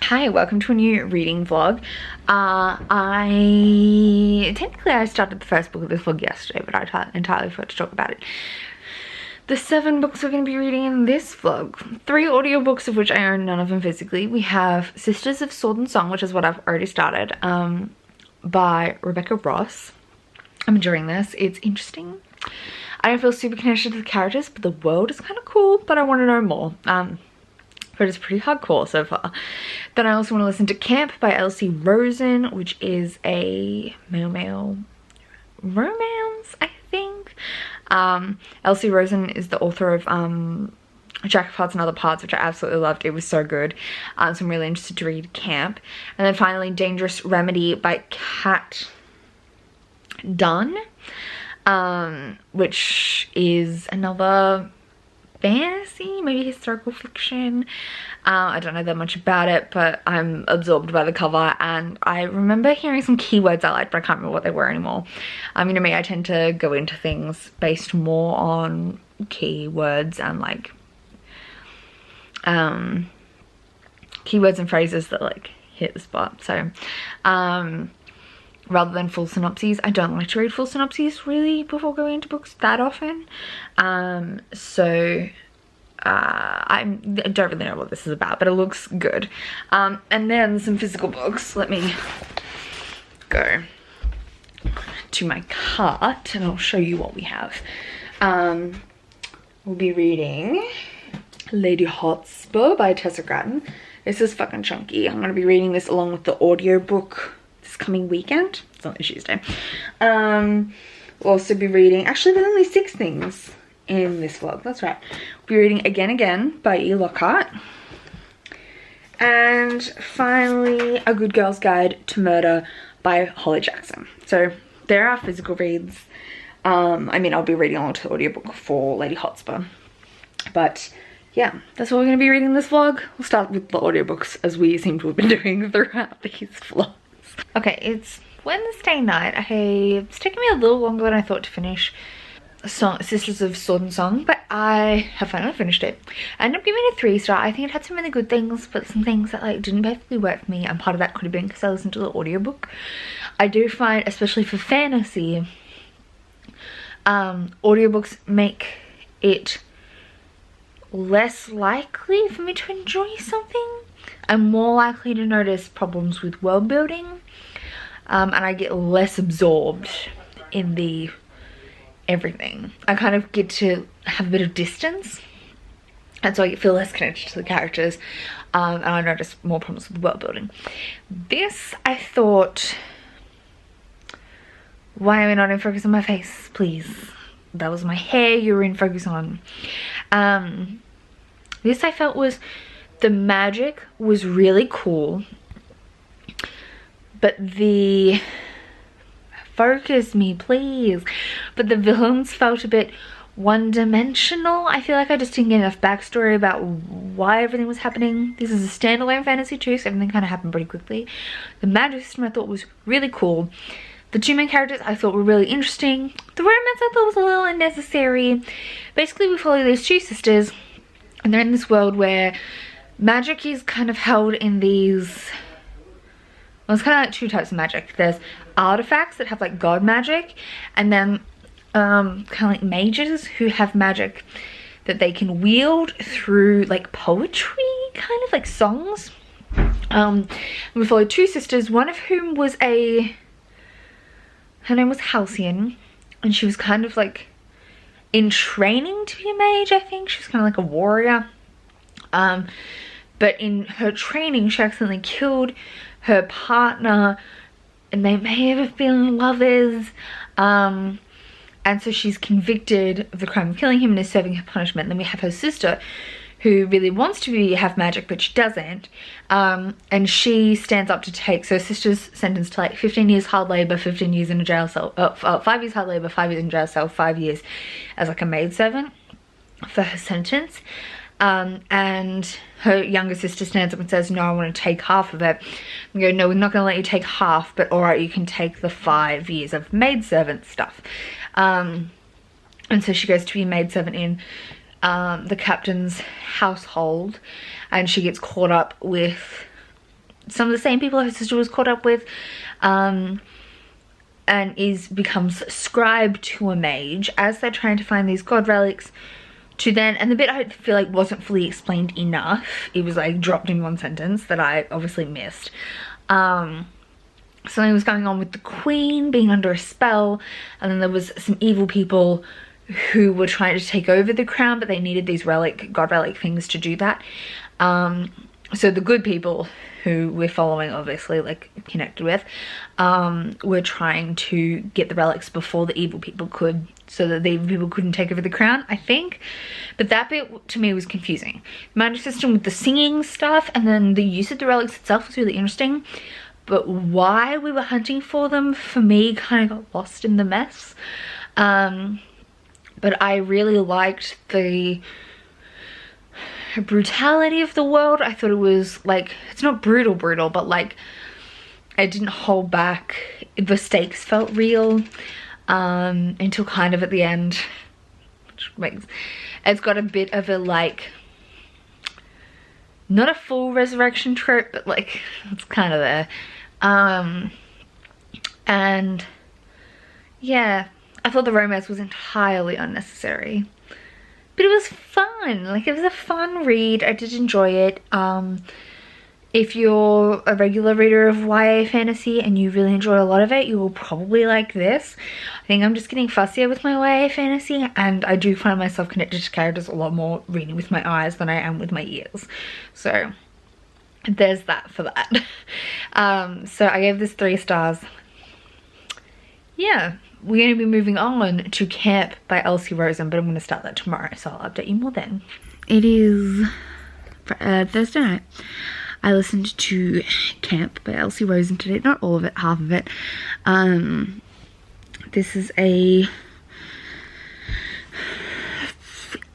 Hi, welcome to a new reading vlog. I started the first book of this vlog yesterday, but I entirely forgot to talk about it. The 7 books we're going to be reading in this vlog, 3 audiobooks of which I own, none of them physically. We have Sisters of Sword and Song, which is what I've already started, by Rebecca Ross. I'm enjoying this. It's interesting. I don't feel super connected to the characters, but the world is kind of cool, but I want to know more. But it's pretty hardcore so far. Then I also want to listen to Camp by Elsie Rosen, which is a male romance, I think. Elsie Rosen is the author of Jack of Hearts and Other Parts, which I absolutely loved. It was so good. So I'm really interested to read Camp. And then finally Dangerous Remedy by Kat Dunn, which is another fantasy, maybe historical fiction. I don't know that much about it, but I'm absorbed by the cover, and I remember hearing some keywords I liked, but I can't remember what they were anymore. You know me, I tend to go into things based more on keywords and like keywords and phrases that like hit the spot. So rather than full synopses. I don't like to read full synopses really before going into books that often. I don't really know what this is about, but it looks good. And then some physical books. Let me go to my cart and I'll show you what we have. We'll be reading Lady Hotspur by Tessa Gratton. This is fucking chunky. I'm going to be reading this along with the audiobook this coming weekend. It's only Tuesday. We'll also be reading, actually there's only 6 things in this vlog, that's right. We'll be reading Again by E. Lockhart. And finally A Good Girl's Guide to Murder by Holly Jackson. So there are physical reads. I mean, I'll be reading along to the audiobook for Lady Hotspur. But yeah, that's what we're going to be reading in this vlog. We'll start with the audiobooks as we seem to have been doing throughout these vlogs. Okay, it's Wednesday night. It's taken me a little longer than I thought to finish Sisters of Sword and Song, but I have finally finished it. I ended up giving it a 3-star. I think it had some really good things, but some things that like didn't perfectly work for me, and part of that could have been because I listened to the audiobook. I do find, especially for fantasy, audiobooks make it less likely for me to enjoy something. I'm more likely to notice problems with world building, and I get less absorbed in the everything. I kind of get to have a bit of distance, and so I feel less connected to the characters, and I notice more problems with world building. This, I thought, why am I not in focus on my face, please? That was my hair you were in focus on. This I felt was, the magic was really cool, but the focus me please, but the villains felt a bit one-dimensional. I feel like I just didn't get enough backstory about why everything was happening. This is a standalone fantasy too, so everything kind of happened pretty quickly. The magic system I thought was really cool. The 2 main characters I thought were really interesting. The romance I thought was a little unnecessary. Basically we follow these 2 sisters, and they're in this world where magic is kind of held in these, well, it's kind of like 2 types of magic. There's artifacts that have like god magic, and then kind of like mages who have magic that they can wield through like poetry, kind of like songs. We followed 2 sisters, one of whom was her name was Halcyon, and she was kind of like in training to be a mage, I think. She was kind of like a warrior. But in her training, she accidentally killed her partner, and they may have been lovers. And so she's convicted of the crime of killing him and is serving her punishment. And then we have her sister, who really wants to have magic, but she doesn't. And she stands up to take, so her sister's sentenced to like 15 years hard labor, 15 years in a jail cell, 5 years hard labor, 5 years in jail cell, 5 years as like a maidservant for her sentence. And her younger sister stands up and says, no, I want to take half of it. And go, no, we're not going to let you take half, but alright, you can take the 5 years of maidservant stuff. And so she goes to be maidservant in the captain's household, and she gets caught up with some of the same people her sister was caught up with, and becomes scribe to a mage as they're trying to find these god relics to then, and the bit I feel like wasn't fully explained enough, it was like dropped in one sentence that I obviously missed. Something was going on with the queen being under a spell, and then there was some evil people who were trying to take over the crown, but they needed these god relic things to do that. So the good people who we're following, obviously, like connected with, were trying to get the relics before the evil people could, so that the evil people couldn't take over the crown, I think. But that bit to me was confusing. The magic system with the singing stuff and then the use of the relics itself was really interesting, but why we were hunting for them, for me, kind of got lost in the mess. But I really liked the brutality of the world. I thought it was like, it's not brutal, but like it didn't hold back. The stakes felt real until kind of at the end, which makes, it's got a bit of a like, not a full resurrection trope, but like it's kind of there. And yeah, I thought the romance was entirely unnecessary, but it was fun. Like, it was a fun read. I did enjoy it. If you're a regular reader of YA fantasy and you really enjoy a lot of it, you will probably like this. I think I'm just getting fussier with my YA fantasy, and I do find myself connected to characters a lot more reading with my eyes than I am with my ears. So there's that for that. So I gave this 3 stars. Yeah, we're going to be moving on to Camp by Elsie Rosen, but I'm going to start that tomorrow, so I'll update you more then. It is Thursday night. I listened to Camp by Elsie Rosen today. Not all of it, half of it. This is a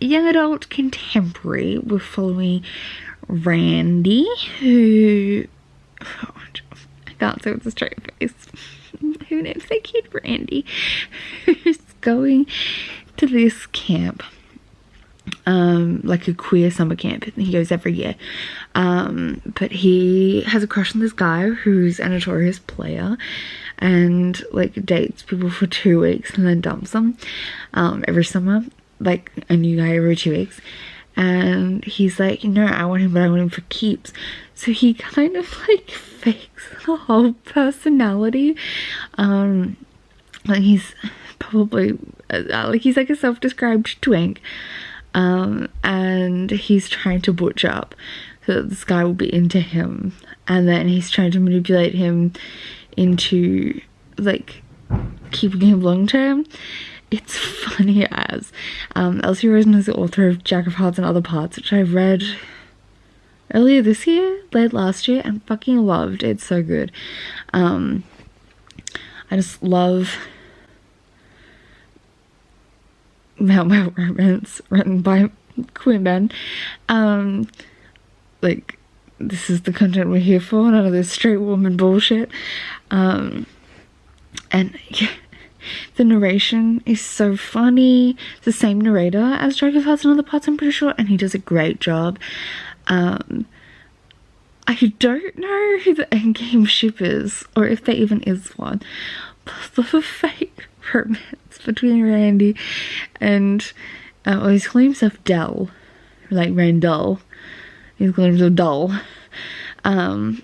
young adult contemporary. We're following Randy, who... Oh, I can't say with a straight face. Who names their kid Randy? Who's going to this camp, like a queer summer camp. He goes every year, but he has a crush on this guy who's a notorious player, and like dates people for 2 weeks and then dumps them every summer, like a new guy every 2 weeks. And he's like, no, I want him, but I want him for keeps. So he kind of like fakes the whole personality. Like he's probably like, he's like a self-described twink, and he's trying to butch up so that this guy will be into him, and then he's trying to manipulate him into like keeping him long term. It's funny as. Elsie Rosen is the author of Jack of Hearts and Other Parts, which I read earlier this year, late last year, and fucking loved. It's so good. I just love male romance written by queer men. Like, this is the content we're here for, none of this straight woman bullshit. And yeah, the narration is so funny. It's the same narrator as Jack of Hearts and Other Parts, I'm pretty sure, and he does a great job. I don't know who the endgame ship is, or if there even is one, but the fake romance between Randy and, well, he's calling himself Dell, like Randall. He's calling himself Dull. And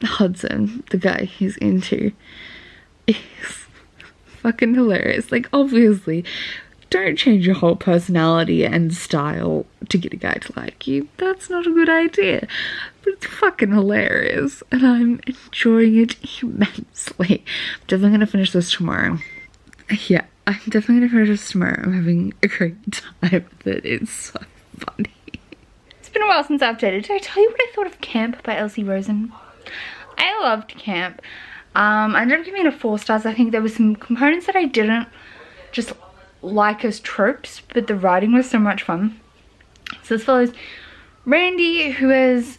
Hudson, the guy he's into, is fucking hilarious. Like, obviously, don't change your whole personality and style to get a guy to like you. That's not a good idea. But it's fucking hilarious, and I'm enjoying it immensely. I'm definitely gonna finish this tomorrow. Yeah, I'm definitely gonna finish this tomorrow. I'm having a great time with it. It's so funny. It's been a while since I've updated. Did I tell you what I thought of Camp by Elsie Rosen? I loved Camp. I ended up giving it a 4 stars. I think there were some components that I didn't just like as tropes, but the writing was so much fun. So this follows Randy, who is,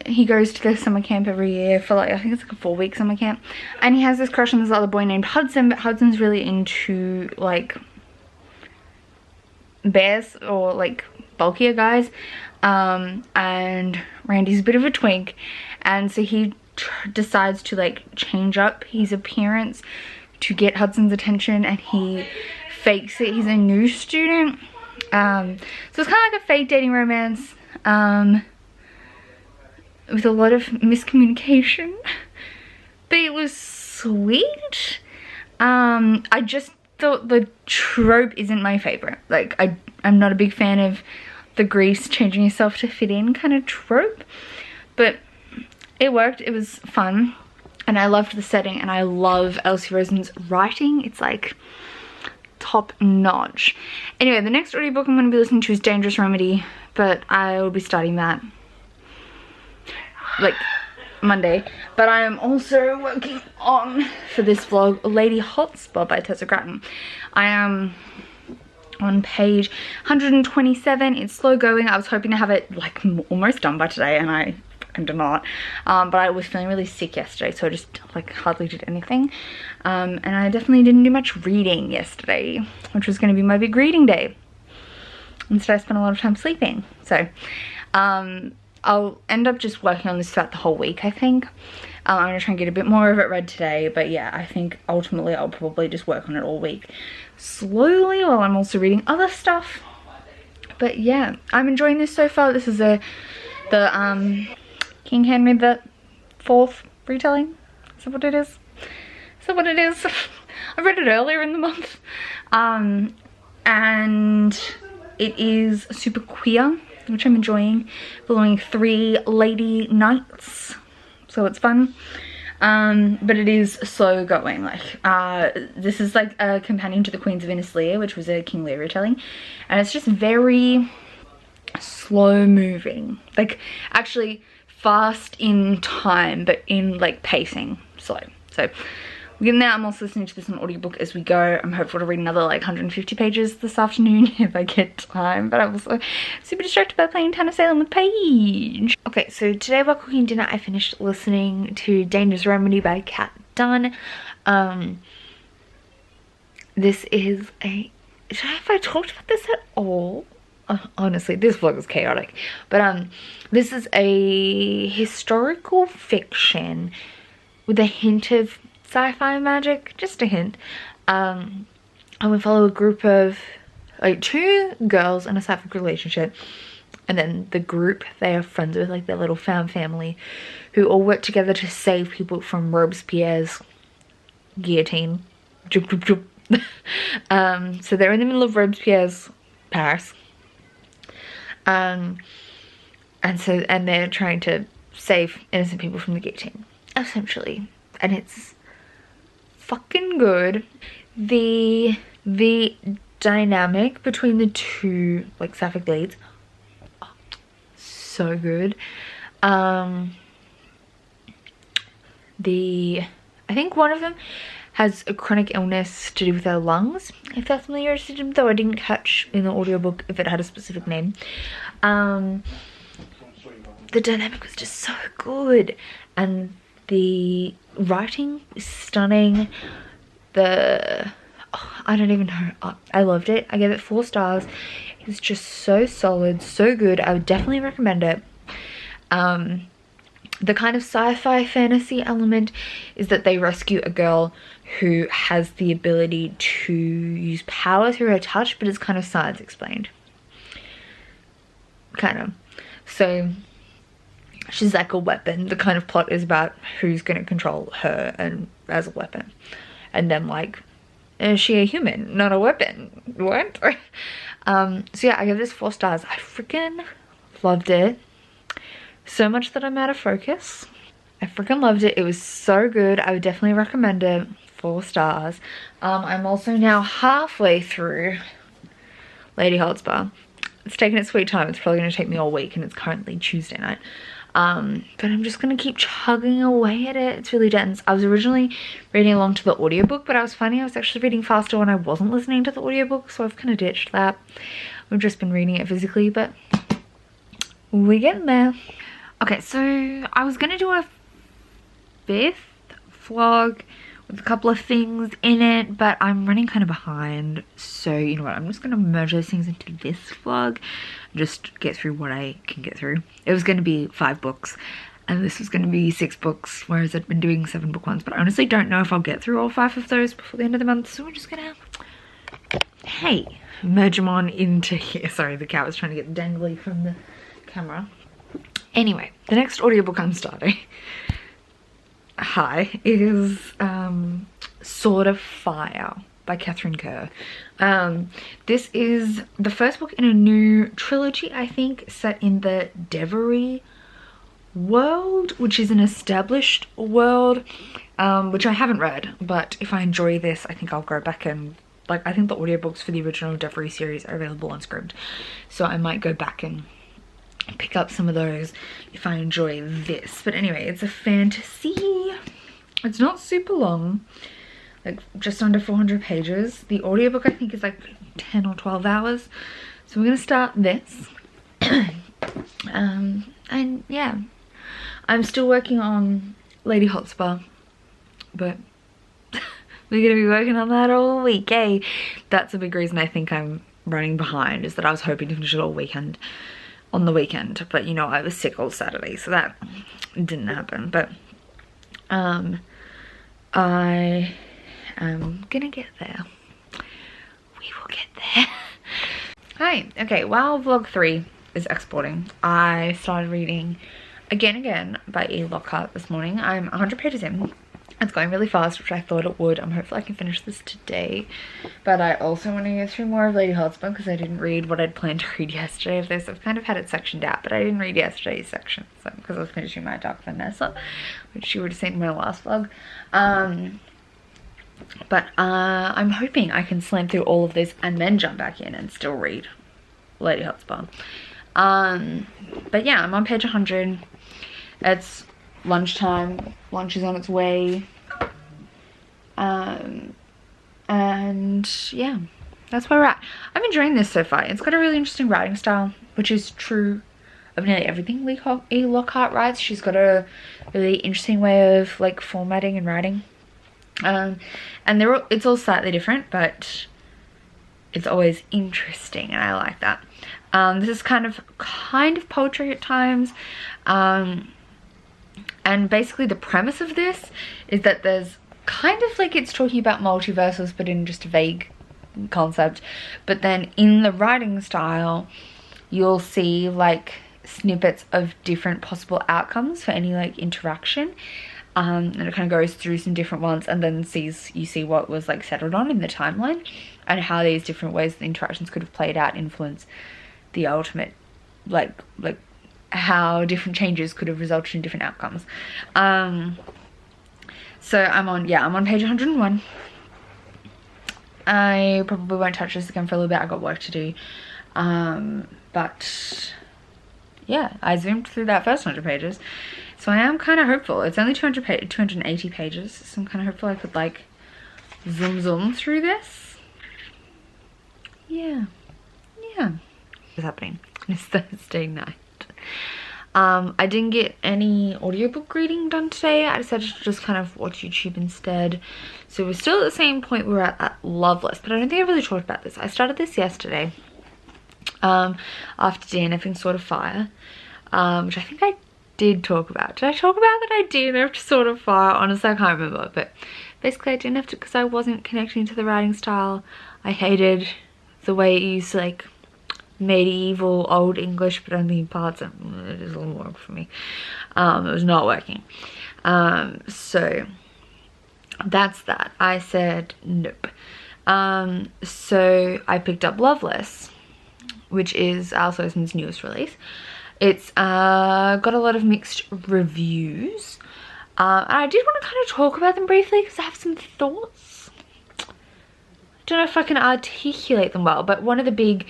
he goes to the summer camp every year for like, I think it's like a 4-week summer camp, and he has this crush on this other boy named Hudson, but Hudson's really into like bears, or like bulkier guys, and Randy's a bit of a twink, and so he decides to like change up his appearance to get Hudson's attention, and he fakes it. He's a new student, so it's kind of like a fake dating romance, with a lot of miscommunication, but it was sweet. I just thought the trope isn't my favorite. Like, I'm not a big fan of the Grease changing yourself to fit in kind of trope, but it worked. It was fun, and I loved the setting, and I love Elsie Rosen's writing. It's like top notch. Anyway, the next audiobook I'm going to be listening to is Dangerous Remedy, but I will be starting that like Monday. But I am also working on, for this vlog, Lady Hotspur by Tessa Gratton. I am on page 127. It's slow going. I was hoping to have it like almost done by today, and I did not. But I was feeling really sick yesterday, so I just like hardly did anything. And I definitely didn't do much reading yesterday, which was going to be my big reading day. Instead I spent a lot of time sleeping. So I'll end up just working on this throughout the whole week, I think. I'm going to try and get a bit more of it read today, but yeah, I think ultimately I'll probably just work on it all week slowly while I'm also reading other stuff. But yeah, I'm enjoying this so far. This is the King Henry the Fourth retelling. Is that what it is? Is that what it is? I read it earlier in the month. And it is super queer, which I'm enjoying, following 3 lady knights, so it's fun. But it is slow going. Like, this is like a companion to the Queens of Innis Lear, which was a King Lear retelling, and it's just very slow moving, like actually fast in time, but in like pacing slow. So now I'm also listening to this on audiobook as we go. I'm hopeful to read another like 150 pages this afternoon if I get time, but I'm also super distracted by playing Town of Salem with Paige. Okay, so today while cooking dinner I finished listening to Dangerous Remedy by Kat Dunn. This is a, have I talked about this at all? Honestly, this vlog is chaotic, but this is a historical fiction with a hint of sci-fi magic, just a hint. And we follow a group of like 2 girls in a sci-fi relationship, and then the group they are friends with, like their little family, who all work together to save people from Robespierre's guillotine. So they're in the middle of Robespierre's Paris, and they're trying to save innocent people from the guillotine, essentially, and it's fucking good. The dynamic between the 2 like sapphic leads, so good. I think one of them has a chronic illness to do with their lungs, if that's something you're interested in, though I didn't catch in the audiobook if it had a specific name. The dynamic was just so good, and the writing is stunning. I don't even know, I loved it. I gave it 4 stars. It was just so solid, so good. I would definitely recommend it. The kind of sci-fi fantasy element is that they rescue a girl who has the ability to use power through her touch, but it's kind of science explained, kind of. So she's like a weapon. The kind of plot is about who's going to control her and as a weapon, and then like, is she a human, not a weapon? What? So yeah, I give this 4 stars. I freaking loved it so much that I'm out of focus. I freaking loved it. It was so good. I would definitely recommend it. 4 stars. I'm also now halfway through Lady Hotspur. It's taken its sweet time. It's probably going to take me all week, and it's currently Tuesday night. But I'm just going to keep chugging away at it. It's really dense. I was originally reading along to the audiobook, but I was finding I was actually reading faster when I wasn't listening to the audiobook, so I've kind of ditched that. We've just been reading it physically, but we're getting there. Okay, so I was going to do a 5th vlog with a couple of things in it, but I'm running kind of behind. So you know what, I'm just going to merge those things into this vlog, just get through what I can get through. It was going to be 5 books and this was going to be 6 books, whereas I'd been doing 7 book ones, but I honestly don't know if I'll get through all 5 of those before the end of the month, so we're just gonna, hey, merge them on into here. Sorry, the cat was trying to get dangly from the camera. Anyway, the next audiobook I'm starting is Sword of Fire by Catherine Kerr. This is the first book in a new trilogy, I think, set in the Devery world, which is an established world, which I haven't read, but if I enjoy this, I think I'll go back and, like, I think the audiobooks for the original Devery series are available on Scribd, so I might go back and pick up some of those if I enjoy this. But anyway, it's a fantasy. It's not super long, like just under 400 pages. The audiobook I think is like 10 or 12 hours. So we're gonna start this. And yeah, I'm still working on Lady Hotspur, but we're gonna be working on that all week, eh? That's a big reason I think I'm running behind, is that I was hoping to finish it all weekend, on the weekend, but you know, I was sick all Saturday, so that didn't happen. But I am gonna get there. We will get there. Hi. Okay, while vlog 3 is exporting, I started reading Again by E. Lockhart this morning. I'm 100 pages in. It's going really fast, which I thought it would. I'm hopeful I can finish this today. But I also want to go through more of Lady Hotspur because I didn't read what I'd planned to read yesterday of this. I've kind of had it sectioned out, but I didn't read yesterday's section, so, because I was finishing my Dark Vanessa, which you would have seen in my last vlog. But I'm hoping I can slam through all of this and then jump back in and still read Lady Hotspur. But yeah, I'm on page 100. It's lunchtime. Lunch is on its way. And yeah, that's where we're at. I'm enjoying this so far. It's got a really interesting writing style, which is true of nearly everything E. Lockhart writes. She's got a really interesting way of like formatting and writing. And it's all slightly different, but it's always interesting, and I like that. This is kind of poetry at times. And basically the premise of this is that there's kind of like, it's talking about multiverses but in just a vague concept, but then in the writing style you'll see like snippets of different possible outcomes for any like interaction, and it kind of goes through some different ones and then you see what was like settled on in the timeline and how these different ways the interactions could have played out influence the ultimate like how different changes could have resulted in different outcomes. So I'm on page 101. I probably won't touch this again for a little bit. I got work to do. But yeah, I zoomed through that first 100 pages. So I am kind of hopeful. It's only 280 pages. So I'm kind of hopeful I could like zoom through this. Yeah. What's happening? It's Thursday night. I didn't get any audiobook reading done today. I decided to just kind of watch YouTube instead. So we're still at the same point we were at Loveless, but I don't think I really talked about this. I started this yesterday after DNFing Sword of Fire, which I think I did talk about. Did I talk about that I DNF'd Sword of Fire? Honestly, I can't remember, but basically I DNF'd it because I wasn't connecting to the writing style. I hated the way it used like medieval old English, but only in parts. It is a little work for me. It was not working. So that's that. I said nope. So I picked up Loveless, which is Al Sosman's newest release. It's got a lot of mixed reviews. And I did want to kind of talk about them briefly because I have some thoughts. I don't know if I can articulate them well, but one of the big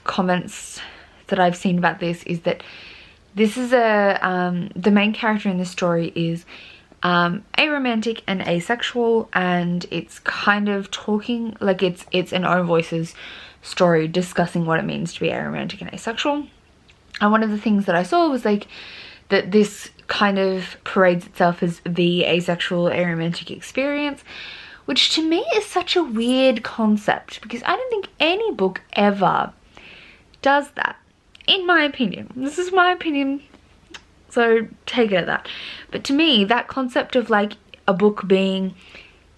comments that I've seen about this is that this is the main character in this story is aromantic and asexual, and it's kind of talking like it's an own voices story discussing what it means to be aromantic and asexual. And one of the things that I saw was like that this kind of parades itself as the asexual aromantic experience, which to me is such a weird concept because I don't think any book ever does that, in my opinion. This is my opinion, so take it at that. But to me, that concept of like a book being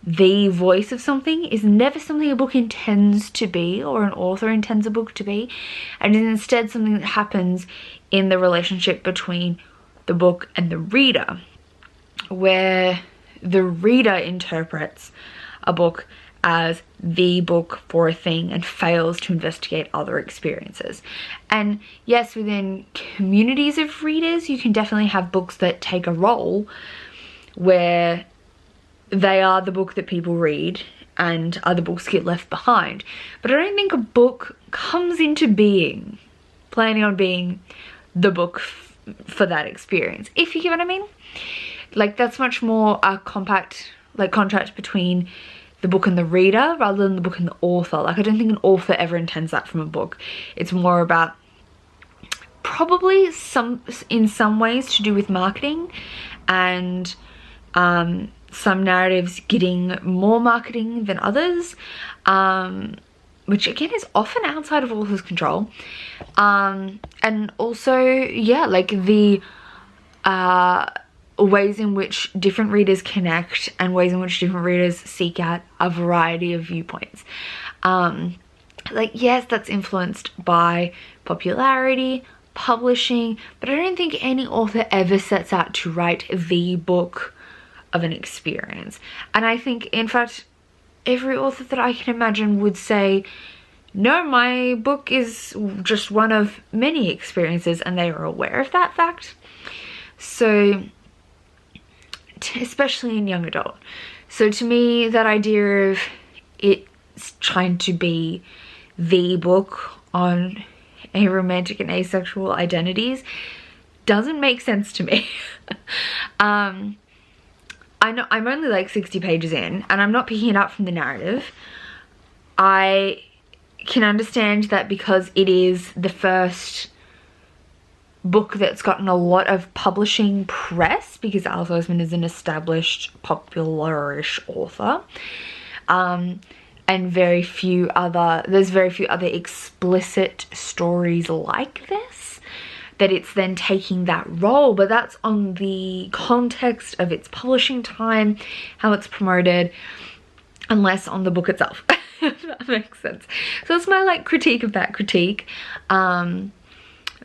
the voice of something is never something a book intends to be, or an author intends a book to be, and is instead something that happens in the relationship between the book and the reader, where the reader interprets a book as the book for a thing and fails to investigate other experiences. And yes, within communities of readers, you can definitely have books that take a role where they are the book that people read and other books get left behind. But I don't think a book comes into being planning on being the book for that experience, if you get what I mean. Like, that's much more a compact, like, contract between the book and the reader rather than the book and the author. Like, I don't think an author ever intends that from a book. It's more about probably in some ways to do with marketing, and some narratives getting more marketing than others, which again is often outside of author's control. And also, yeah, like the ways in which different readers connect and ways in which different readers seek out a variety of viewpoints. Like, yes, that's influenced by popularity, publishing, but I don't think any author ever sets out to write the book of an experience. And I think, in fact, every author that I can imagine would say, no, my book is just one of many experiences, and they are aware of that fact. So, especially in young adult. So to me, that idea of it's trying to be the book on aromantic and asexual identities doesn't make sense to me. I know I'm only like 60 pages in and I'm not picking it up from the narrative. I can understand that because it is the first book that's gotten a lot of publishing press, because Alice Oseman is an established popular-ish author, and there's very few other explicit stories like this, that it's then taking that role. But that's on the context of its publishing time, how it's promoted, and less on the book itself. If that makes sense. So it's my like critique of that critique.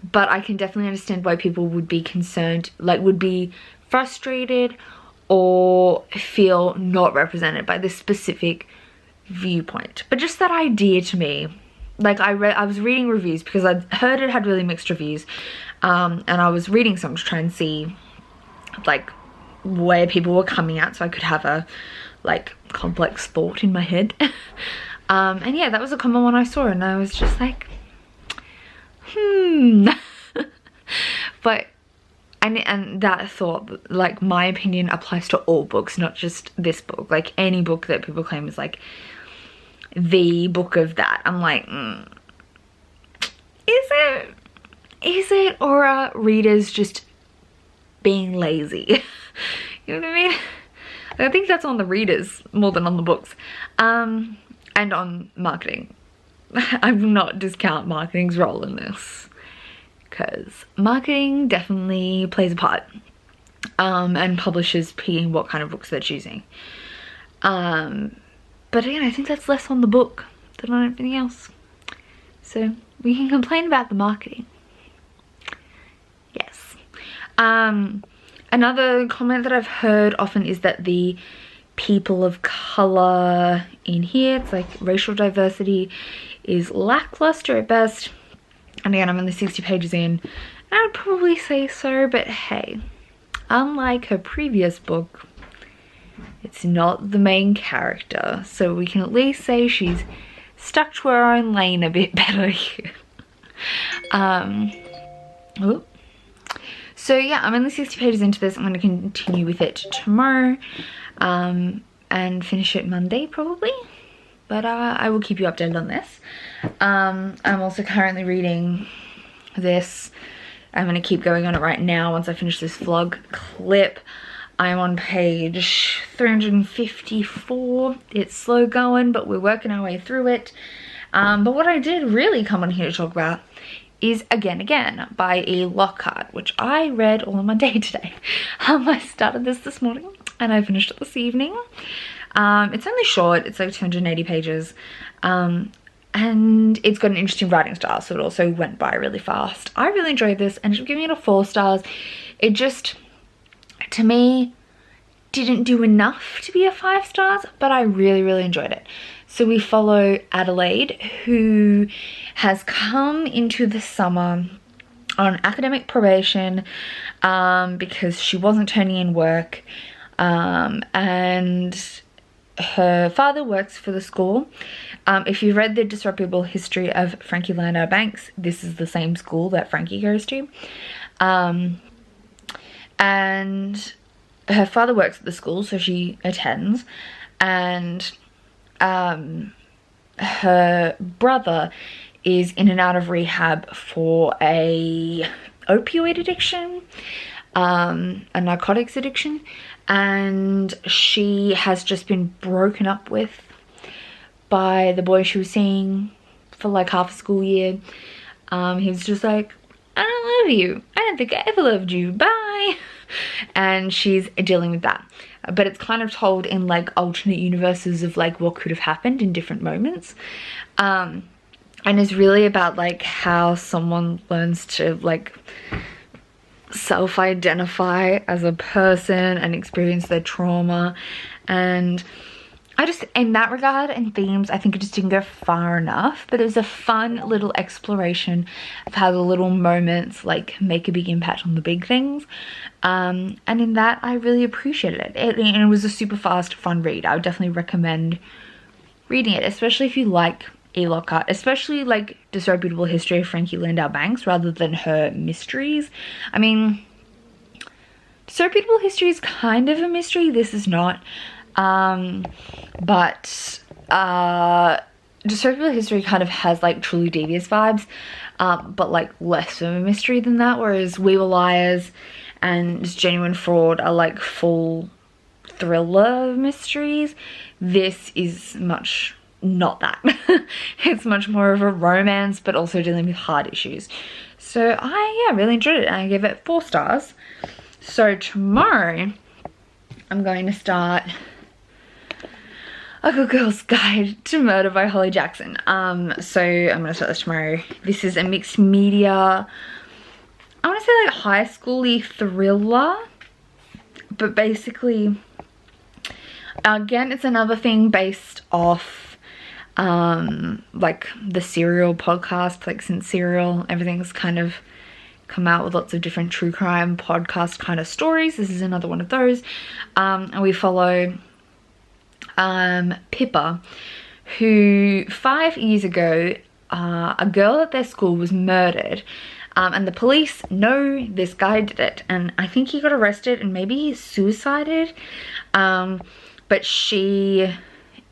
But I can definitely understand why people would be concerned, like would be frustrated or feel not represented by this specific viewpoint. But just that idea to me, like I was reading reviews because I heard it had really mixed reviews, and I was reading some to try and see like where people were coming at so I could have a like complex thought in my head. And yeah, that was a common one I saw, and I was just like, but and that thought, like, my opinion applies to all books, not just this book. Like any book that people claim is like the book of that, I'm like, is it, or are readers just being lazy? You know what I mean? I think that's on the readers more than on the books, and on marketing. I will not discount marketing's role in this, because marketing definitely plays a part, and publishers picking what kind of books they're choosing. But again, I think that's less on the book than on everything else. So we can complain about the marketing. Yes. Another comment that I've heard often is that the people of color in here, it's like racial diversity, is lackluster at best. And again, I'm only 60 pages in, and I would probably say so, but hey, unlike her previous book, it's not the main character, so we can at least say she's stuck to her own lane a bit better here. So yeah, I'm only 60 pages into this. I'm going to continue with it tomorrow, and finish it Monday probably. But I will keep you updated on this. I'm also currently reading this I'm going to keep going on it right now once I finish this vlog clip. I'm on page 354. It's slow going, but we're working our way through it. But what I did really come on here to talk about is Again by E. Lockhart, which I read all in one day today. I started this morning and I finished it this evening. It's only short, it's like 280 pages. And it's got an interesting writing style, so it also went by really fast. I really enjoyed this and I'm giving it a 4 stars. It just, to me, didn't do enough to be a 5 stars, but I really enjoyed it. So we follow Adelaide, who has come into the summer on academic probation because she wasn't turning in work, and her father works for the school. If you've read The Disreputable History of Frankie Landau Banks, this is the same school that Frankie goes to. And her father works at the school, so she attends, and her brother is in and out of rehab for a opioid addiction, a narcotics addiction, and she has just been broken up with by the boy she was seeing for like half a school year. He was just like, I don't love you. I don't think I ever loved you. Bye. And she's dealing with that. But it's kind of told in like alternate universes of like what could have happened in different moments. And it's really about like how someone learns to like self-identify as a person and experience their trauma. And I just, in that regard and themes, I think it just didn't go far enough, but it was a fun little exploration of how the little moments like make a big impact on the big things. And in that, I really appreciated it. And it was a super fast, fun read. I would definitely recommend reading it, especially if you like E. Lockhart, especially like Disreputable History of Frankie Landau Banks rather than her mysteries. I mean, Disreputable History is kind of a mystery. This is not. But Disreputable History kind of has like Truly Devious vibes, but like less of a mystery than that, whereas We Were Liars and Genuine Fraud are like full thriller mysteries. This is much not that. It's much more of a romance, but also dealing with hard issues. So I really enjoyed it and I gave it 4 stars. So tomorrow I'm going to start A Good Girl's Guide to Murder by Holly Jackson. So I'm gonna start this tomorrow. This is a mixed media, I want to say like high school-y thriller, but basically, again, it's another thing based off like the Serial podcast. Like since Serial, everything's kind of come out with lots of different true crime podcast kind of stories. This is another one of those. And we follow Pippa, who 5 years ago, a girl at their school was murdered, and the police know this guy did it, and I think he got arrested and maybe he suicided, but she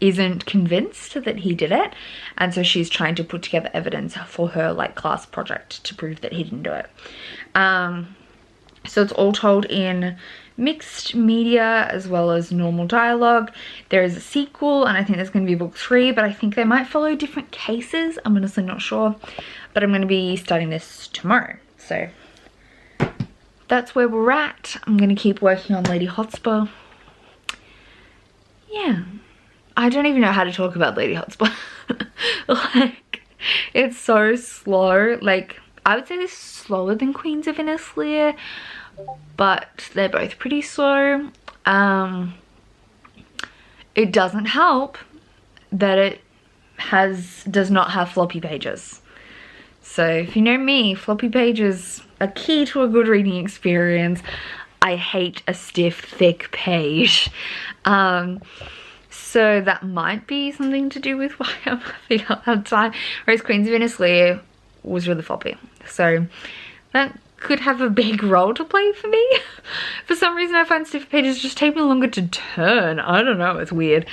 isn't convinced that he did it, and so she's trying to put together evidence for her like class project to prove that he didn't do it. So it's all told in mixed media as well as normal dialogue. There is a sequel and I think there's going to be book 3, but I think they might follow different cases. I'm honestly not sure, but I'm going to be starting this tomorrow. So that's where we're at. I'm going to keep working on Lady Hotspur. Yeah, I don't even know how to talk about Lady Hotspur. Like, it's so slow. Like, I would say this is slower than Queens of Innisleer, but they're both pretty slow. It doesn't help that it does not have floppy pages. So if you know me, floppy pages are key to a good reading experience. I hate a stiff, thick page. So that might be something to do with why I'm having a hard time. Whereas Queens of Innisleer was really floppy. So that could have a big role to play for me. For some reason I find stiff pages just take me longer to turn. I don't know, it's weird.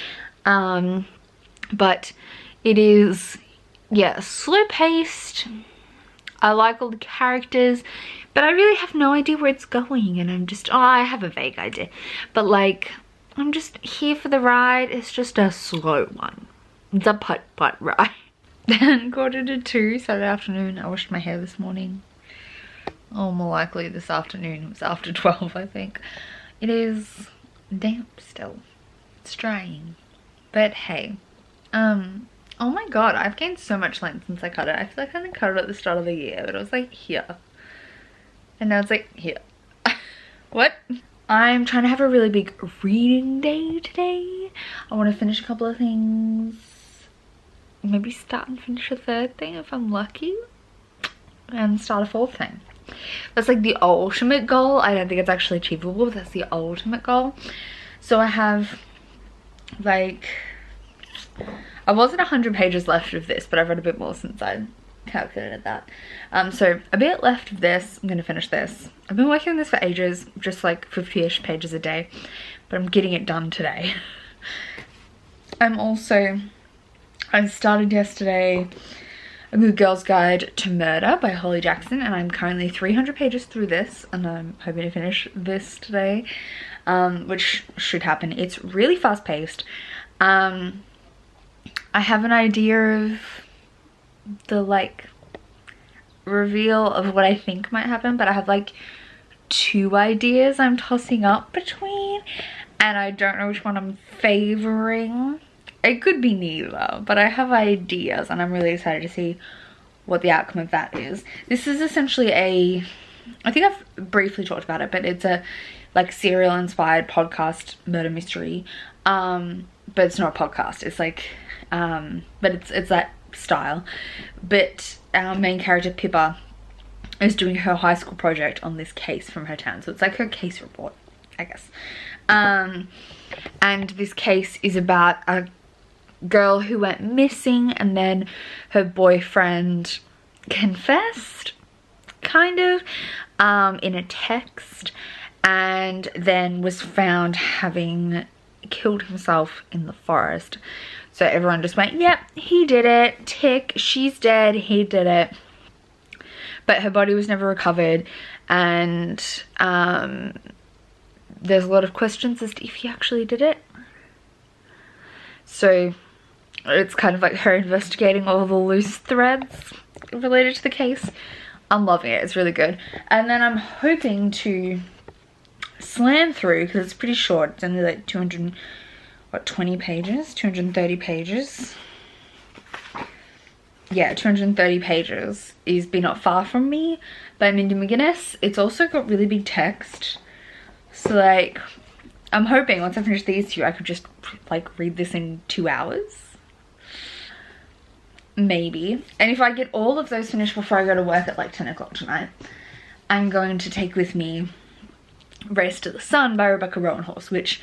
But it is, yeah, slow paced. I like all the characters, but I really have no idea where it's going, and I'm just, oh, I have a vague idea, but like, I'm just here for the ride. It's just a slow one. It's a putt-putt ride. Then 1:45 Saturday afternoon, I washed my hair this morning. Oh, more likely this afternoon. It was after 12, I think. It is damp still. It's drying. But hey, oh my god, I've gained so much length since I cut it. I feel like I didn't cut it at the start of the year, but it was like here. And now it's like here. What? I'm trying to have a really big reading day today. I want to finish a couple of things. Maybe start and finish a third thing if I'm lucky. And start a fourth thing. That's like the ultimate goal. I don't think it's actually achievable, but that's the ultimate goal. So I have like, I was at 100 pages left of this, but I've read a bit more since I calculated that. So a bit left of this. I'm gonna finish this. I've been working on this for ages, just like 50-ish pages a day, but I'm getting it done today. I started yesterday A Good Girl's Guide to Murder by Holly Jackson, and I'm currently 300 pages through this, and I'm hoping to finish this today, which should happen. It's really fast paced. I have an idea of the like reveal of what I think might happen, but I have like 2 ideas I'm tossing up between, and I don't know which one I'm favoring. It could be neither, but I have ideas, and I'm really excited to see what the outcome of that is. This is essentially I think I've briefly talked about it, but it's a like serial inspired podcast murder mystery, but it's not a podcast. It's like but it's that style. But our main character Pippa is doing her high school project on this case from her town, so it's like her case report, I guess. And this case is about a girl who went missing, and then her boyfriend confessed, kind of, in a text, and then was found having killed himself in the forest. So everyone just went, yep, he did it, tick, she's dead, he did it. But her body was never recovered, and there's a lot of questions as to if he actually did it. So it's kind of like her investigating all the loose threads related to the case. I'm loving it. It's really good. And then I'm hoping to slam through, because it's pretty short. It's only like 220 pages? 230 pages? Yeah, 230 pages is Be Not Far From Me by Mindy McGuinness. It's also got really big text. So like, I'm hoping once I finish these 2, I could just like read this in 2 hours. Maybe. And if I get all of those finished before I go to work at like 10 o'clock tonight, I'm going to take with me Race to the Sun by Rebecca Roanhorse, which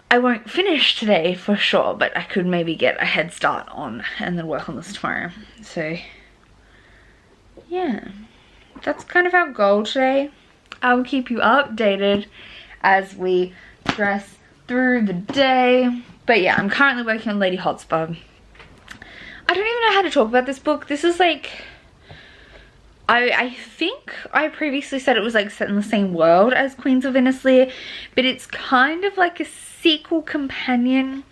I won't finish today for sure, but I could maybe get a head start on and then work on this tomorrow. So yeah, that's kind of our goal today. I will keep you updated as we progress through the day. But yeah, I'm currently working on Lady Hotspur. I don't even know how to talk about this book. This is like, I think I previously said it was like set in the same world as Queens of Innisleer, but it's kind of like a sequel companion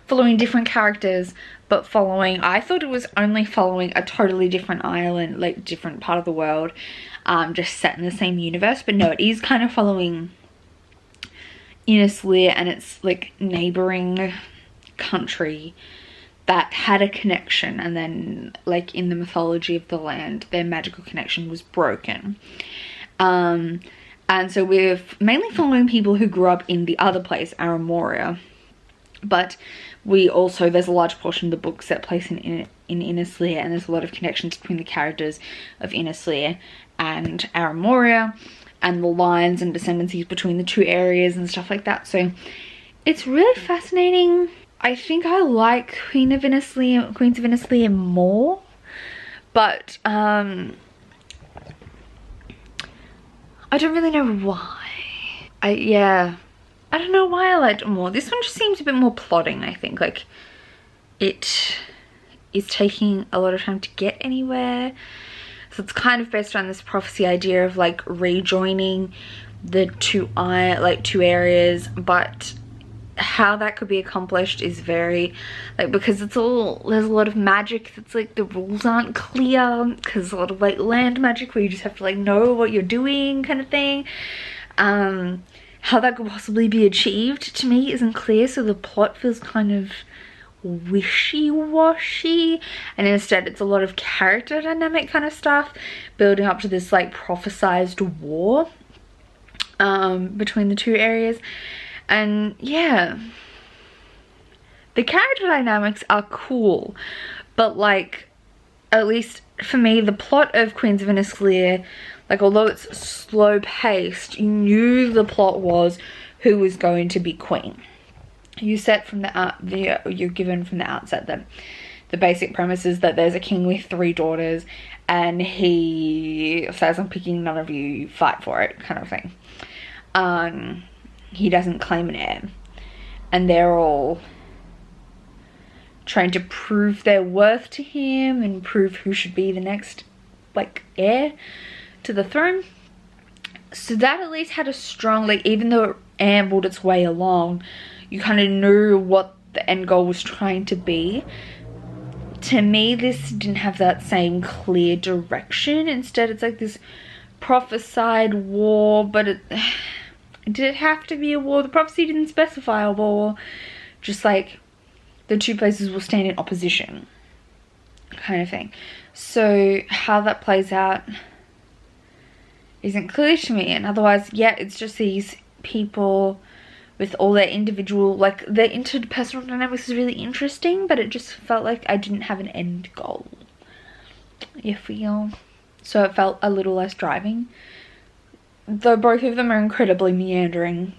following different characters, but following, I thought it was only following a totally different island, like different part of the world, just set in the same universe. But no, it is kind of following Innisleer and its like neighboring country that had a connection, and then like in the mythology of the land, their magical connection was broken. And so we're mainly following people who grew up in the other place, Aramoria, but we also, there's a large portion of the book set place in Innisleer, and there's a lot of connections between the characters of Innisleer and Aramoria, and the lines and descendancies between the 2 areas and stuff like that. So it's really fascinating. I think I like Queens of Innisleer more, but I don't really know why. I don't know why I liked it more. This one just seems a bit more plotting, I think. Like, it is taking a lot of time to get anywhere. So it's kind of based on this prophecy idea of like rejoining the two areas, but how that could be accomplished is very like, because there's a lot of magic that's like the rules aren't clear, because a lot of like land magic where you just have to like know what you're doing kind of thing. How that could possibly be achieved to me isn't clear, so the plot feels kind of wishy-washy, and instead it's a lot of character dynamic kind of stuff building up to this like prophesized war between the two areas. And yeah, the character dynamics are cool, but like, at least for me, the plot of Queens of Innisclear, like, although it's slow paced, you knew the plot was who was going to be queen. You set from you're given from the outset that the basic premise is that there's a king with 3 daughters and he says, I'm picking none of you, fight for it, kind of thing. He doesn't claim an heir, and they're all trying to prove their worth to him and prove who should be the next like heir to the throne. So that at least had a strong, like, even though it ambled its way along, you kind of knew what the end goal was trying to be. To me, this didn't have that same clear direction. Instead, it's like this prophesied war, but did it have to be a war? The prophecy didn't specify a war. Just like the two places will stand in opposition kind of thing. So how that plays out isn't clear to me. And otherwise, yeah, it's just these people with all their individual, like, their interpersonal dynamics is really interesting, but it just felt like I didn't have an end goal, you feel? So it felt a little less driving. Though both of them are incredibly meandering,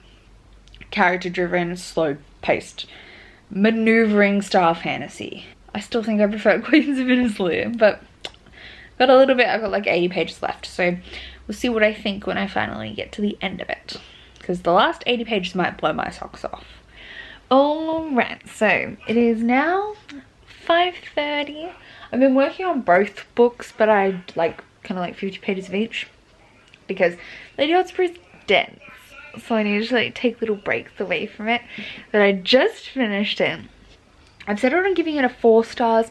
character-driven, slow-paced, maneuvering style fantasy. I still think I prefer Queens of Innisfree, but got a little bit, I've got like 80 pages left, so we'll see what I think when I finally get to the end of it, because the last 80 pages might blow my socks off. Alright, so it is now 5:30. I've been working on both books, but I like kind of like 50 pages of each, because Lady Hotspur is dense, so I need to like take little breaks away from it. But I just finished it. I've settled on giving it a 4 stars.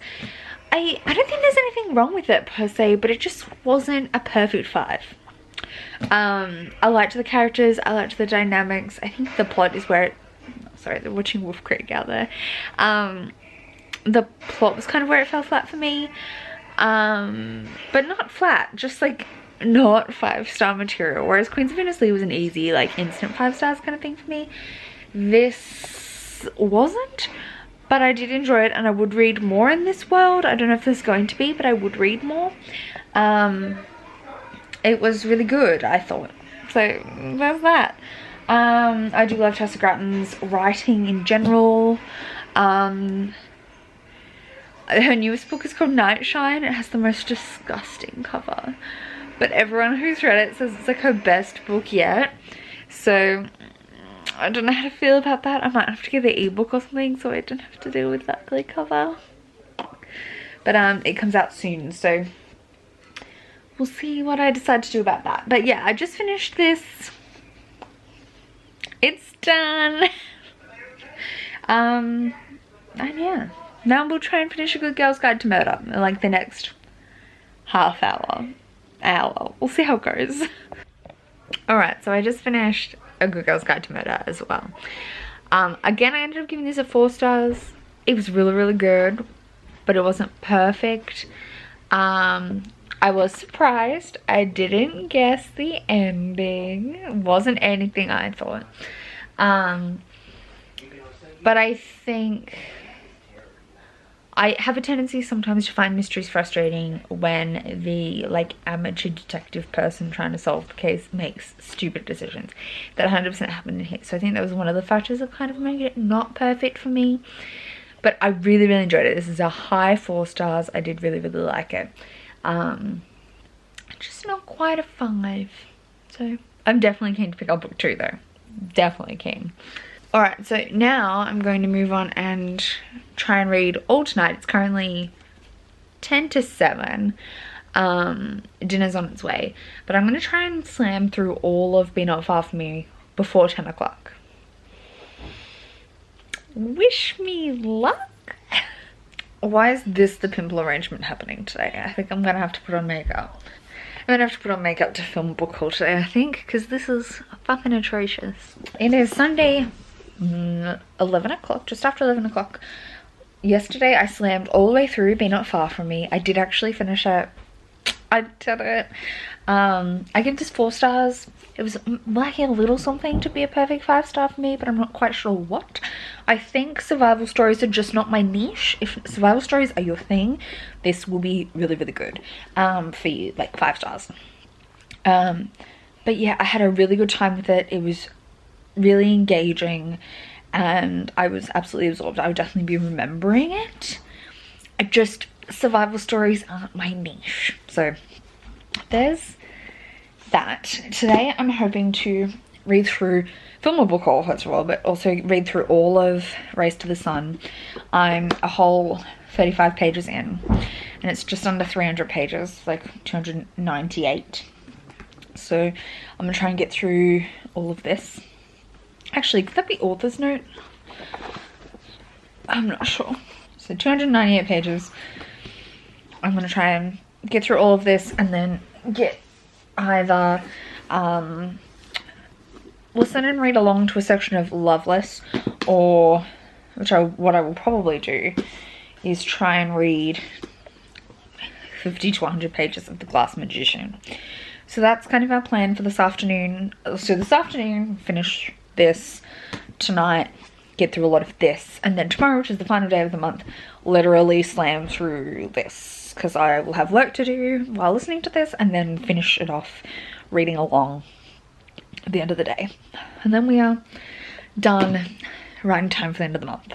I don't think there's anything wrong with it per se, but it just wasn't a perfect 5. I liked the characters, I liked the dynamics. I think the plot is where it, sorry, they're watching Wolf Creek out there. The plot was kind of where it fell flat for me, but not flat, just like not 5-star material. Whereas Queens of Innisfree was an easy, like, instant 5 stars kind of thing for me. This wasn't, but I did enjoy it, and I would read more in this world. I don't know if there's going to be, but I would read more. It was really good, I thought. So there's that. I do love Tessa Gratton's writing in general. Her newest book is called Nightshine. It has the most disgusting cover, but everyone who's read it says it's like her best book yet. So I don't know how to feel about that. I might have to get the ebook or something so I don't have to deal with that ugly cover. But it comes out soon, so we'll see what I decide to do about that. But yeah, I just finished this. It's done. And yeah, now we'll try and finish A Good Girl's Guide to Murder in like the next half hour. We'll see how it goes. Alright, so I just finished A Good Girl's Guide to Murder as well. Again, I ended up giving this a 4 stars. It was really, really good, but it wasn't perfect. I was surprised. I didn't guess the ending. It wasn't anything I thought. But I think I have a tendency sometimes to find mysteries frustrating when the like amateur detective person trying to solve the case makes stupid decisions. That 100% happened in here. So I think that was one of the factors that kind of made it not perfect for me. But I really, really enjoyed it. This is a high 4 stars. I did really, really like it. Just not quite a 5. So I'm definitely keen to pick up book 2 though. Definitely keen. Alright, so now I'm going to move on and try and read all tonight. It's currently 10 to 7. Dinner's on its way, but I'm gonna try and slam through all of Be Not Far From Me before 10 o'clock. Wish me luck. Why is this the pimple arrangement happening today? I think I'm gonna have to put on makeup. I'm gonna have to put on makeup to film book haul today, I think, because this is fucking atrocious. It is Sunday, 11 o'clock, just after 11 o'clock. Yesterday I slammed all the way through Be Not Far From Me. I did actually finish it. I did it. I give this 4 stars. It was lacking a little something to be a perfect 5-star for me, but I'm not quite sure what. I think survival stories are just not my niche. If survival stories are your thing, this will be really, really good for you, like 5 stars. But yeah, I had a really good time with it. It was really engaging and I was absolutely absorbed. I would definitely be remembering it. Survival stories aren't my niche. So there's that. Today I'm hoping to read through, film a book haul first of all, but also read through all of Race to the Sun. I'm a whole 35 pages in and it's just under 300 pages, like 298. So I'm gonna try and get through all of this. Actually, could that be author's note? I'm not sure. So 298 pages. I'm gonna try and get through all of this and then get either listen and read along to a section of Loveless, or what I will probably do is try and read 50 to 100 pages of The Glass Magician. So that's kind of our plan for this afternoon. So this afternoon, finish this, tonight get through a lot of this, and then tomorrow, which is the final day of the month, literally slam through this, because I will have work to do while listening to this, and then finish it off reading along at the end of the day. And then we are done right in time for the end of the month,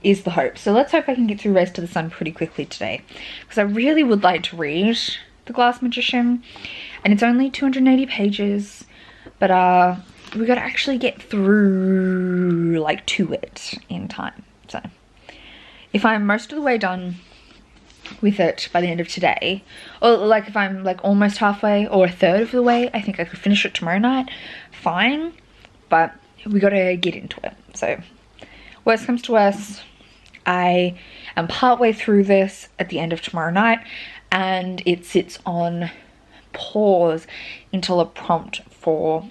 is the hope. So let's hope I can get through Race to the Sun pretty quickly today, because I really would like to read The Glass Magician, and it's only 280 pages, but we gotta actually get through like to it in time. So if I'm most of the way done with it by the end of today, or like if I'm like almost halfway or a third of the way, I think I could finish it tomorrow night, fine, but we gotta get into it. So worst comes to worst, I am partway through this at the end of tomorrow night, and it sits on pause until a prompt for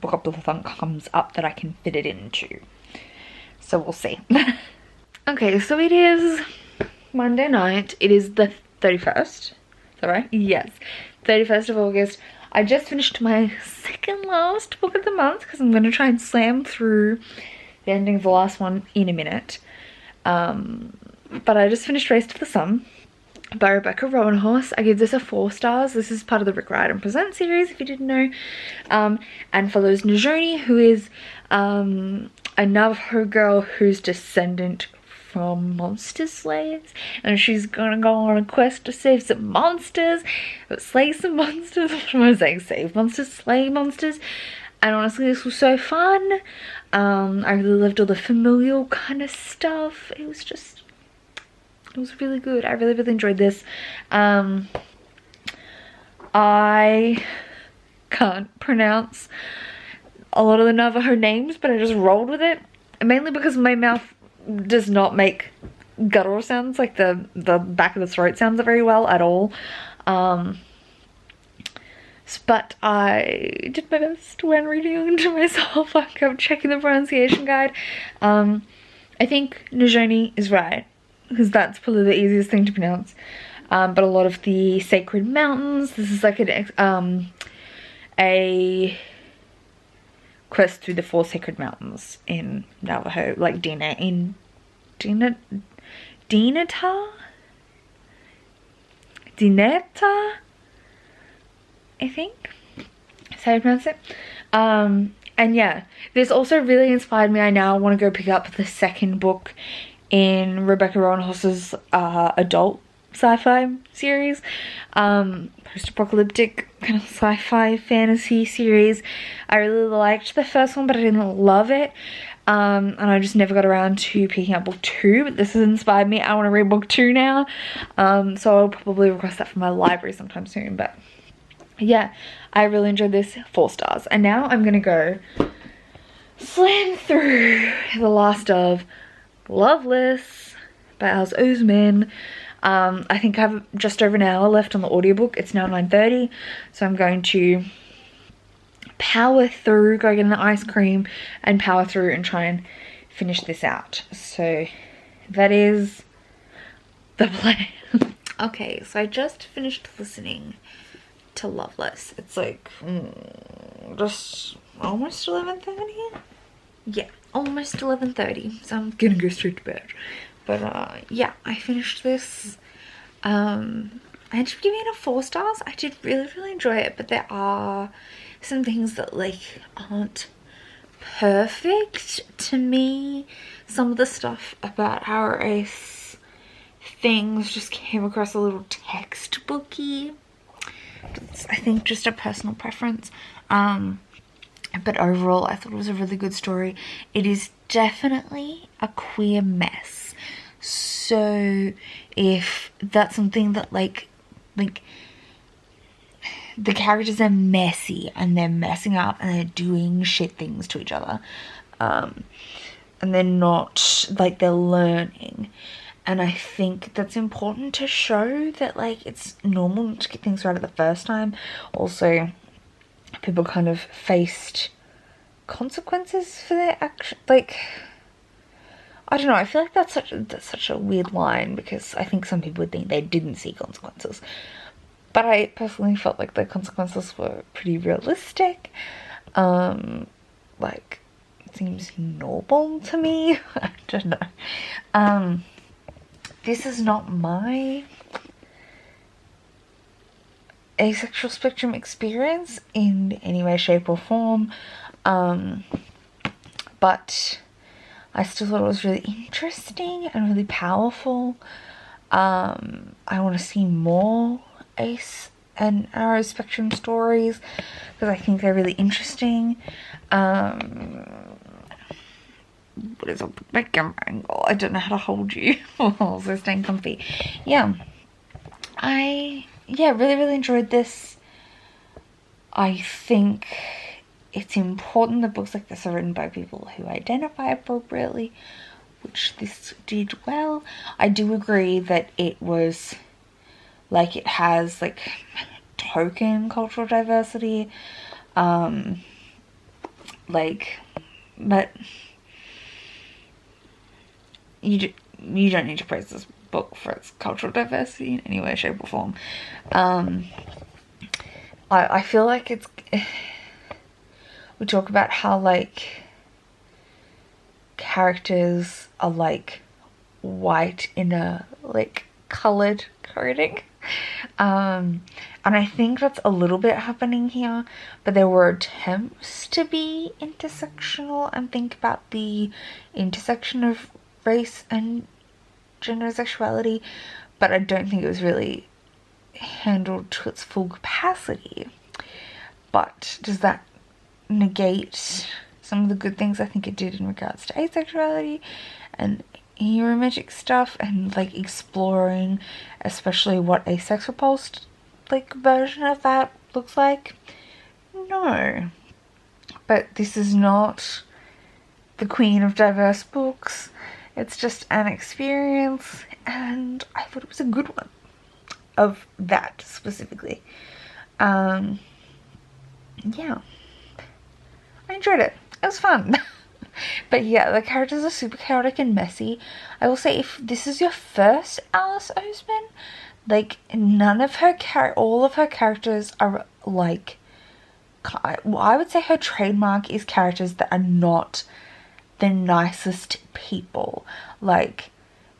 Book Up comes up that I can fit it into. So we'll see. Okay, so it is Monday night. It is the 31st. Is that right? Yes. 31st of August. I just finished my second last book of the month, because I'm going to try and slam through the ending of the last one in a minute. But I just finished Race to the Sun by Rebecca Roanhorse. I give this a 4 stars. This is part of the Rick Riordan Presents series, if you didn't know, and follows Najoni, who is a Navajo girl who's descendant from monster slayers, and she's gonna go on a quest to save some monsters, slay some monsters. What am I saying? Save monsters, slay monsters. And honestly, this was so fun. I really loved all the familial kind of stuff. It was really good. I really, really enjoyed this. I can't pronounce a lot of the Navajo names, but I just rolled with it. Mainly because my mouth does not make guttural sounds, like the back of the throat sounds very well at all. But I did my best when reading to myself. I kept checking the pronunciation guide. I think Najoni is right, because that's probably the easiest thing to pronounce. But a lot of the sacred mountains, this is like a quest through the 4 sacred mountains in Navajo, like Dineta, I think, that's how you pronounce it. And yeah, this also really inspired me. I now want to go pick up the second book in Rebecca Roanhorse's adult sci-fi series, post-apocalyptic kind of sci-fi fantasy series. I really liked the first one, but I didn't love it. and I just never got around to picking up book 2, but this has inspired me. I want to read book 2 now, so I'll probably request that from my library sometime soon. But yeah, I really enjoyed this. 4 stars. And now I'm gonna go slam through the last of Loveless by Alice Oseman. I think I have just over an hour left on the audiobook. It's now 9:30, so I'm going to power through, go get an ice cream and power through and try and finish this out. So that is the plan. Okay, so I just finished listening to Loveless. It's like just almost 11:30. Yeah, almost 11:30, so I'm gonna go straight to bed. But yeah, I finished this. I ended up giving it a 4 stars. I did really enjoy it, but there are some things that like aren't perfect to me. Some of the stuff about our Ace things just came across a little textbooky. It's, I think, just a personal preference. But overall, I thought it was a really good story. It is definitely a queer mess. So if that's something that like the characters are messy and they're messing up and they're doing shit things to each other, and they're not, like, they're learning. And I think that's important to show that, like, it's normal to get things right at the first time. Also, people kind of faced consequences for their action. Like, I don't know, I feel like that's such a weird line, because I think some people would think they didn't see consequences. But I personally felt like the consequences were pretty realistic. Like, it seems normal to me. I don't know. This is not my asexual spectrum experience in any way, shape or form. But I still thought it was really interesting and really powerful. I want to see more Ace and Arrow spectrum stories because I think they're really interesting. What is up with my camera angle? I don't know how to hold you while also staying comfy. Yeah, I really enjoyed this. I think it's important that books like this are written by people who identify appropriately, which this did well. I do agree that it was, like, it has, like, token cultural diversity, like, but you don't need to praise this book for its cultural diversity in any way, shape or form. I feel like it's, we talk about how, like, characters are, like, white in a, like, coloured coding. And I think that's a little bit happening here, but there were attempts to be intersectional and think about the intersection of race and gender and sexuality, but I don't think it was really handled to its full capacity. But does that negate some of the good things I think it did in regards to asexuality and aromantic stuff, and, like, exploring especially what a sex repulsed, like, version of that looks like? No. But this is not the queen of diverse books. It's just an experience, and I thought it was a good one of that specifically. Yeah, I enjoyed it. It was fun. But yeah, the characters are super chaotic and messy. I will say, if this is your first Alice Oseman, like, all of her characters are, like, I would say her trademark is characters that are not the nicest people. Like,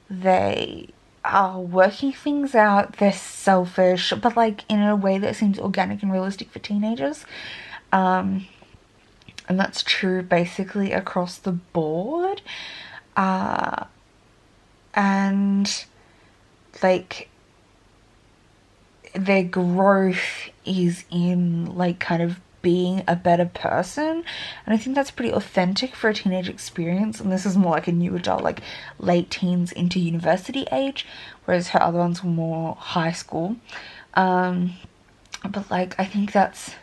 they are working things out, they're selfish, but, like, in a way that seems organic and realistic for teenagers. And that's true basically across the board. And, like, their growth is in, like, kind of being a better person, and I think that's pretty authentic for a teenage experience. And this is more like a new adult, like late teens into university age, whereas her other ones were more high school. But like, I think that's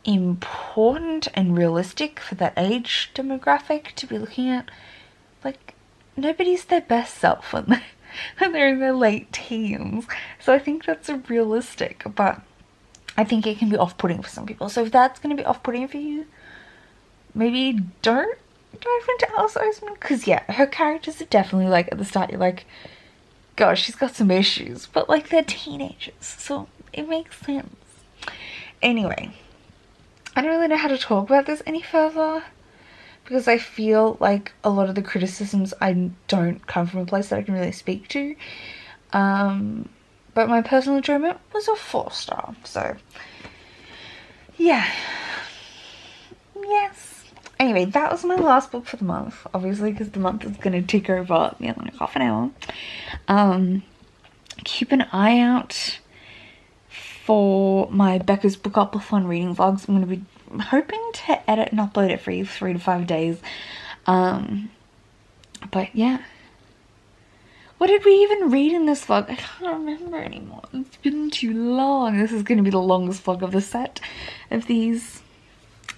important and realistic for that age demographic to be looking at. Like, nobody's their best self when they're in their late teens, so I think that's realistic, but I think it can be off-putting for some people. So if that's going to be off-putting for you, maybe don't dive into Alice Oseman, because yeah, her characters are definitely like, at the start you're like, gosh, she's got some issues, but like, they're teenagers, so it makes sense. Anyway, I don't really know how to talk about this any further, because I feel like a lot of the criticisms I don't come from a place that I can really speak to. But my personal enjoyment was a 4-star, so yeah. Yes. Anyway, that was my last book for the month, obviously, because the month is going to tick over in like half an hour. Keep an eye out for my Becca's Bookathon reading vlogs. I'm going to be hoping to edit and upload it for 3 to 5 days. But yeah. What did we even read in this vlog? I can't remember anymore. It's been too long. This is going to be the longest vlog of the set of these.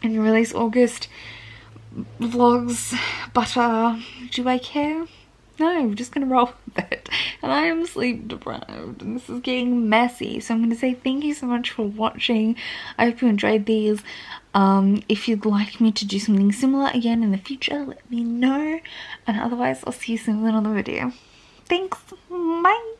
And release August vlogs. But do I care? No, we're just going to roll with it. And I am sleep deprived, and this is getting messy. So I'm going to say thank you so much for watching. I hope you enjoyed these. If you'd like me to do something similar again in the future, let me know. And otherwise, I'll see you soon in another video. Thanks. Bye.